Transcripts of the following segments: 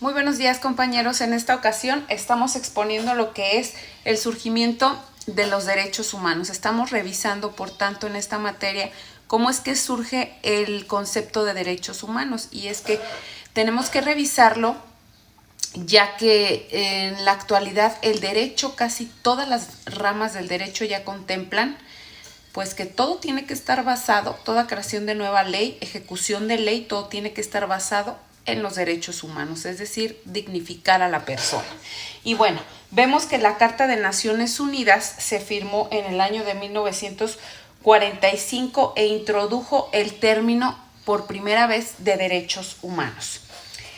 Muy buenos días, compañeros. En esta ocasión estamos exponiendo lo que es el surgimiento de los derechos humanos. Estamos revisando, por tanto, en esta materia cómo es que surge el concepto de derechos humanos, y es que tenemos que revisarlo ya que en la actualidad el derecho, casi todas las ramas del derecho ya contemplan pues que todo tiene que estar basado, toda creación de nueva ley, ejecución de ley, todo tiene que estar basado en los derechos humanos, es decir, dignificar a la persona. Y bueno, vemos que la Carta de Naciones Unidas se firmó en el año de 1945 e introdujo el término por primera vez de derechos humanos.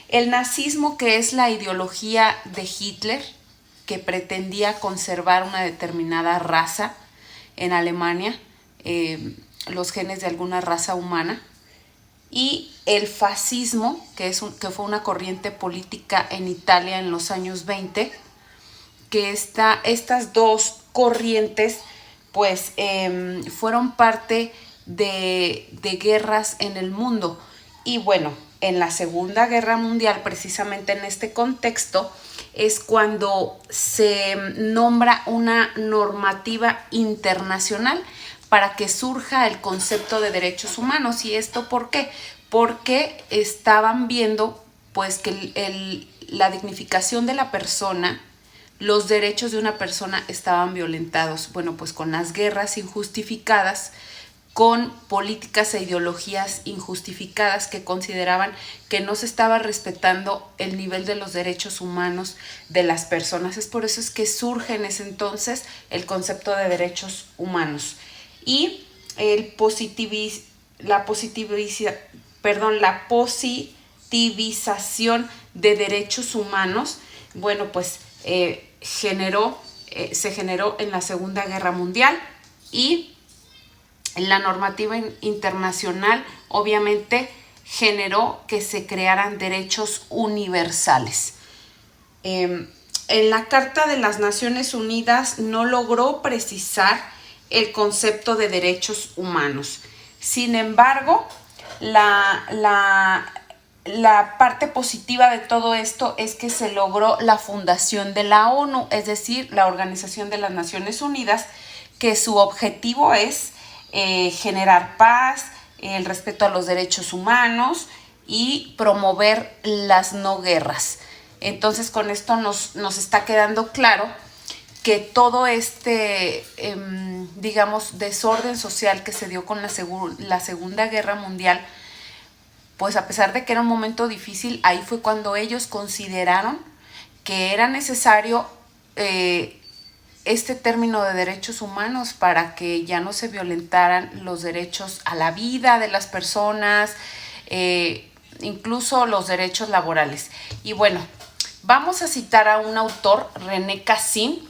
El nazismo, que es la ideología de Hitler, que pretendía conservar una determinada raza en Alemania, los genes de alguna raza humana, y el fascismo, que fue una corriente política en Italia en los años 20, que estas dos corrientes pues fueron parte de guerras en el mundo. Y bueno, en la Segunda Guerra Mundial, precisamente en este contexto, es cuando se nombra una normativa internacional para que surja el concepto de derechos humanos. ¿Y esto por qué? Porque estaban viendo pues que la dignificación de la persona, los derechos de una persona estaban violentados. Bueno, pues con las guerras injustificadas, con políticas e ideologías injustificadas que consideraban que no se estaba respetando el nivel de los derechos humanos de las personas. Es por eso es que surge en ese entonces el concepto de derechos humanos. Y la positivización de derechos humanos, bueno, pues se generó en la Segunda Guerra Mundial, y la normativa internacional obviamente generó que se crearan derechos universales. En la Carta de las Naciones Unidas no logró precisar el concepto de derechos humanos. Sin embargo, la parte positiva de todo esto es que se logró la fundación de la ONU, es decir, la Organización de las Naciones Unidas, que su objetivo es generar paz, el respeto a los derechos humanos y promover las no guerras. Entonces, con esto nos está quedando claro que todo digamos, desorden social que se dio con la Segunda Guerra Mundial, pues a pesar de que era un momento difícil, ahí fue cuando ellos consideraron que era necesario este término de derechos humanos para que ya no se violentaran los derechos a la vida de las personas, incluso los derechos laborales. Y bueno, vamos a citar a un autor, René Cassin,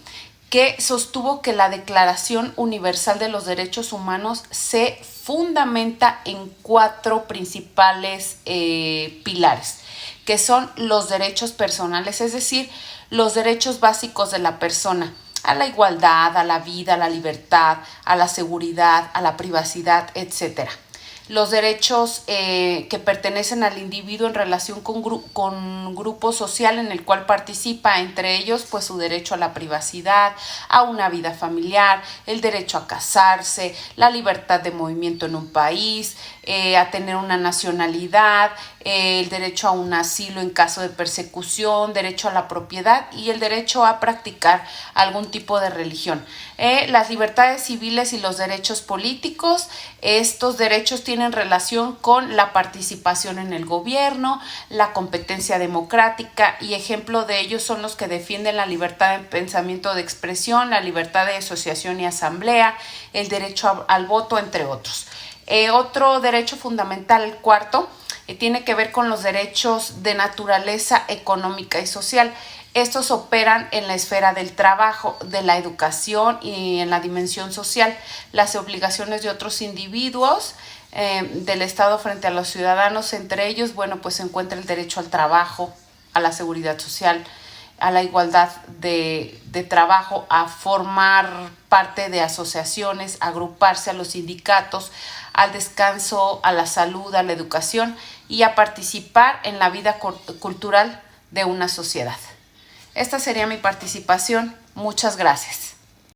que sostuvo que la Declaración Universal de los Derechos Humanos se fundamenta en 4 principales pilares, que son los derechos personales, es decir, los derechos básicos de la persona, a la igualdad, a la vida, a la libertad, a la seguridad, a la privacidad, etc. Los derechos que pertenecen al individuo en relación con grupo social en el cual participa, entre ellos pues su derecho a la privacidad, a una vida familiar, el derecho a casarse, la libertad de movimiento en un país, a tener una nacionalidad, el derecho a un asilo en caso de persecución, derecho a la propiedad y el derecho a practicar algún tipo de religión. Las libertades civiles y los derechos políticos, estos derechos tienen relación con la participación en el gobierno, la competencia democrática, y ejemplo de ellos son los que defienden la libertad de pensamiento, de expresión, la libertad de asociación y asamblea, el derecho al voto, entre otros. Otro derecho fundamental, el cuarto, tiene que ver con los derechos de naturaleza económica y social. Estos operan en la esfera del trabajo, de la educación y en la dimensión social. Las obligaciones de otros individuos del Estado frente a los ciudadanos, entre ellos, bueno, pues se encuentra el derecho al trabajo, a la seguridad social, a la igualdad de trabajo, a formar parte de asociaciones, a agruparse a los sindicatos, al descanso, a la salud, a la educación y a participar en la vida cultural de una sociedad. Esta sería mi participación. Muchas gracias.